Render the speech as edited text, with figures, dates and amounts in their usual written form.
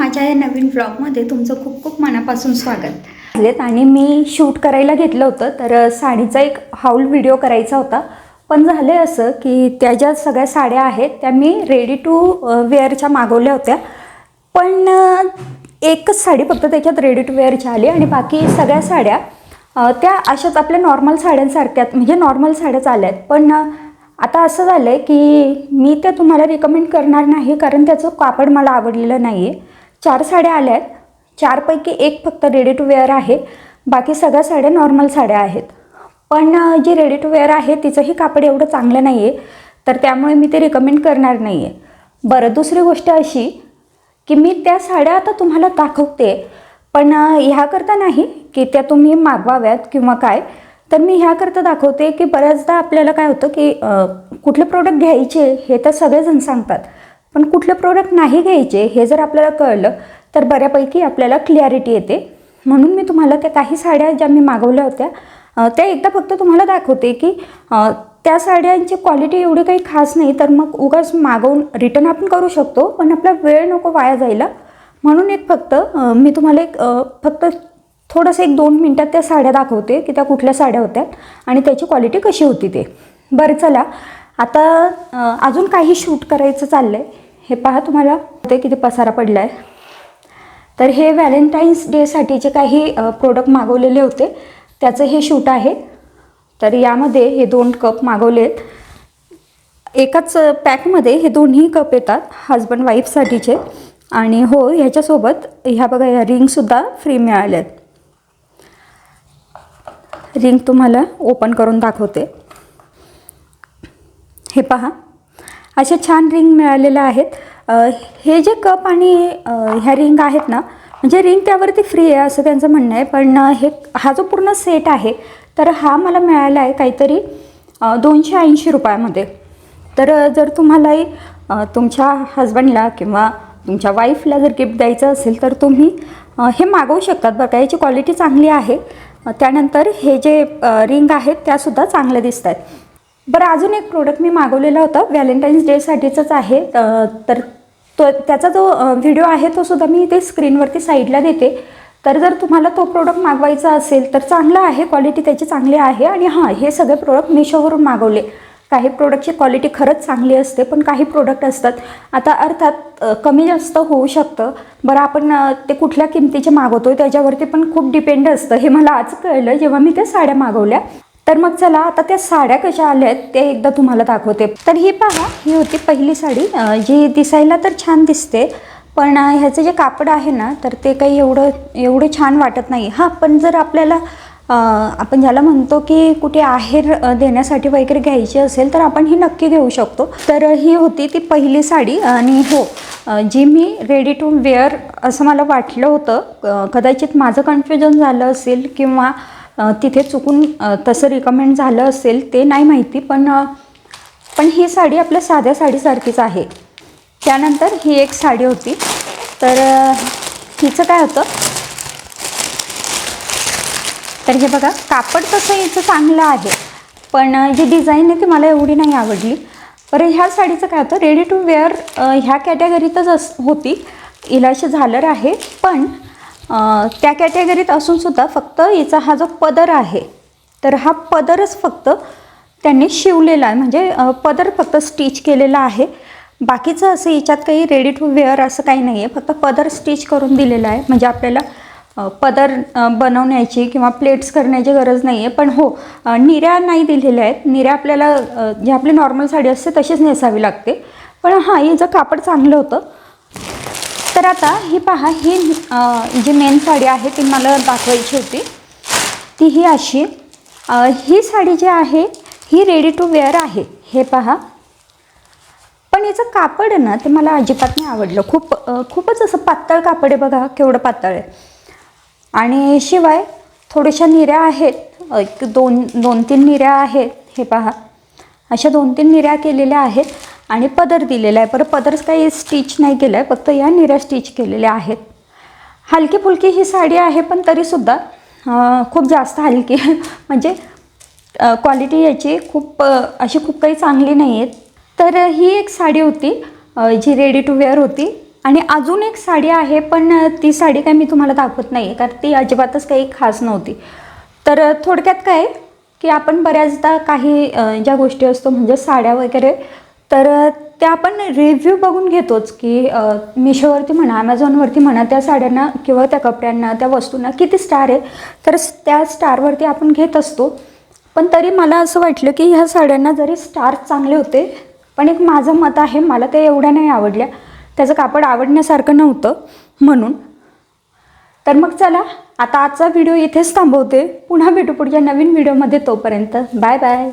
माझ्या या नवीन व्लॉगमध्ये तुमचं खूप खूप मनापासून स्वागत. आणि मी शूट करायला घेतलं होतं, तर साडीचा एक हाऊल व्हिडिओ करायचा होता. पण झाले असं की त्या ज्या सगळ्या साड्या आहेत त्या मी रेडी टू वेअरच्या मागवल्या होत्या, पण एकच साडी फक्त त्याच्यात रेडी टू वेअरच्या आली आणि बाकी सगळ्या साड्या त्या अशाच आपल्या नॉर्मल साड्यांसारख्यात, म्हणजे नॉर्मल साड्याच आल्या आहेत. पण आता असं झालं आहे की मी त्या तुम्हाला रिकमेंड करणार नाही, कारण त्याचं कापड मला आवडलेलं नाही आहे. 4 साड्या आल्या आहेत, 4पैकी एक फक्त रेडी टू वेअर आहे, बाकी सगळ्या साड्या नॉर्मल साड्या आहेत. पण जी रेडी टू वेअर आहे तिचंही कापड एवढं चांगलं नाही आहे, तर त्यामुळे मी ते रिकमेंड करणार नाही आहे. बरं, दुसरी गोष्ट अशी की मी त्या साड्या आता तुम्हाला दाखवते, पण ह्याकरता नाही की त्या तुम्ही मागवाव्यात किंवा काय, तर मी ह्याकरता दाखवते की बऱ्याचदा आपल्याला काय होतं की कुठले प्रोडक्ट घ्यायचे हे तर सगळेजण सांगतात, पण कुठले प्रोडक्ट नाही घ्यायचे हे जर आपल्याला कळलं तर बऱ्यापैकी आपल्याला क्लॅरिटी येते. म्हणून मी तुम्हाला त्या काही साड्या ज्या मी मागवल्या होत्या त्या एकदा फक्त तुम्हाला दाखवते की त्या साड्यांची क्वालिटी एवढी काही खास नाही, तर मग उगाच मागवून रिटर्न आपण करू शकतो, पण आपला वेळ नको वाया जायला. म्हणून एक फक्त मी तुम्हाला फक्त थोडंसं 1-2 मिनटात त्या साड्या दाखवते की त्या कुठल्या साड्या होत्या आणि त्याची क्वालिटी कशी होती ते. बरं चला, आता अजून काही शूट करायचं चाललं आहे. हे पहा, तुम्हाला ते किती पसारा पडला आहे. तर हे व्हॅलेंटाईन्स डेसाठीचे काही प्रोडक्ट मागवलेले होते, त्याचं हे शूट आहे. तर यामध्ये हे 2 कप मागवले आहेत. एकाच पॅकमध्ये हे दोन्ही कप येतात, हजबंड वाईफसाठीचे. आणि हो, ह्याच्यासोबत ह्या बघा, ह्या रिंगसुद्धा फ्री मिळाल्या आहेत. रिंग तुम्हाला ओपन करून दाखवते. हे पहा, अशा छान रिंग मिळालेल्या आहेत. हे जे कप आणि ह्या रिंग आहेत ना, म्हणजे रिंग त्यावरती फ्री आहे असं त्यांचं म्हणणं आहे, पण हा जो पूर्ण सेट आहे तर हा मला मिळाला आहे काहीतरी 280 रुपयामध्ये. तर जर तुम्हालाही तुमच्या हजबंडला किंवा तुमच्या वाईफला जर गिफ्ट द्यायचं असेल तर तुम्ही हे मागवू शकतात. बघा, याची क्वालिटी चांगली आहे. त्यानंतर हे जे रिंग आहेत त्यासुद्धा चांगल्या दिसत आहेत. बरं, अजून एक प्रोडक्ट मी मागवलेला होता, व्हॅलेंटाईन्स डेसाठीचंच आहे. तर त्याचा जो व्हिडिओ आहे तो सुद्धा मी इथे स्क्रीनवरती साईडला देते. तर जर तुम्हाला तो प्रोडक्ट मागवायचा असेल तर चांगला आहे, क्वालिटी त्याची चांगली आहे. आणि हां, हे सगळे प्रोडक्ट मिशोवरून मागवले. काही प्रोडक्टची क्वालिटी खरंच चांगली असते, पण काही प्रोडक्ट असतात, आता अर्थात कमी जास्त होऊ शकतं. बरं, आपण ते कुठल्या किमतीचे मागवतो त्याच्यावरती पण खूप डिपेंड असतं. हे मला आज कळलं जेव्हा मी त्या साड्या मागवल्या. तर मग चला, आता त्या साड्या कशा आल्या आहेत ते एकदा तुम्हाला दाखवते. तर ही पहा, ही होती पहिली साडी, जी दिसायला तर छान दिसते, पण ह्याचं जे कापड आहे ना तर ते काही एवढं छान वाटत नाही. हां, पण जर आपल्याला आपण ज्याला म्हणतो की कुठे आहेर देण्यासाठी वगैरे घ्यायची असेल तर आपण ही नक्की घेऊ शकतो. तर ही होती ती पहिली साडी. आणि हो, जी मी रेडी टू वेअर असं मला वाटलं होतं, कदाचित माझं कन्फ्युजन झालं असेल किंवा तिथे चुकून तसं रिकमेंड झालं असेल ते नाही माहिती, पण ही साडी आपल्या साध्या साडीसारखीच आहे. त्यानंतर ही एक साडी होती. तर हिचं काय होतं, तर हे बघा, कापड तसं हिचं चांगलं आहे, पण जी डिझाईन आहे ती मला एवढी नाही आवडली. बरं, ह्या साडीचं काय होतं, रेडी टू वेअर ह्या कॅटेगरीतच होती. हिला असे झालर आहे, पण त्या कॅटेगरीत असूनसुद्धा फक्त हिचा हा जो पदर आहे तर हा पदरच फक्त त्यांनी शिवलेला आहे, म्हणजे पदर फक्त स्टिच केलेला आहे. बाकीचं असं हिच्यात काही रेडी टू वेअर असं काही नाही आहे, फक्त पदर स्टिच करून दिलेला आहे. म्हणजे आपल्याला पदर बनवण्याची किंवा प्लेट्स करण्याची गरज नाही आहे. पण हो, निऱ्या नाही दिलेल्या आहेत. निऱ्या आपल्याला जी आपली नॉर्मल साडी असते तशीच नेसावी लागते. पण हां, हिचं कापड चांगलं होतं. तर आता ही पहा, ही जी मेन साडी आहे ती मला दाखवायची होती, ती ही अशी. ही साडी जी आहे ही रेडी टू वेअर आहे. हे पहा, पण याचं कापड ना ते मला अजिबात नाही आवडलं. खूपच असं पातळ कापड आहे. बघा केवढं पातळ आहे. आणि शिवाय थोड्याशा निऱ्या आहेत, 2-3 निऱ्या आहेत. हे पहा, अशा 2-3 निऱ्या केलेल्या आहेत आणि पदर दिलेला आहे. बरं, पदरच काही स्टिच नाही केलं आहे, फक्त या निऱ्या स्टिच केलेल्या आहेत. हलकी फुलकी ही साडी आहे, पण तरीसुद्धा खूप जास्त हलकी म्हणजे क्वालिटी याची खूप काही चांगली नाही आहे. तर ही एक साडी होती जी रेडी टू वेअर होती. आणि अजून एक साडी आहे, पण ती साडी काय मी तुम्हाला दाखवत नाही आहे कारण ती अजिबातच काही खास नव्हती. तर थोडक्यात काय की आपण बऱ्याचदा काही ज्या गोष्टी असतो म्हणजे साड्या वगैरे, तर त्या आपण रिव्ह्यू बघून घेतोच की मिशोवरती म्हणा, ॲमेझॉनवरती म्हणा, त्या साड्यांना किंवा त्या कपड्यांना, त्या वस्तूंना किती स्टार आहे, तर त्या स्टारवरती आपण घेत असतो. पण तरी मला असं वाटलं की ह्या साड्यांना जरी स्टार चांगले होते, पण एक माझं मत आहे, मला ते एवढ्या नाही आवडल्या, त्याचं कापड आवडण्यासारखं नव्हतं म्हणून. तर मग चला आता आजचा व्हिडिओ इथेच थांबवते. पुन्हा भेटू पुढच्या नवीन व्हिडिओमध्ये. तोपर्यंत बाय बाय.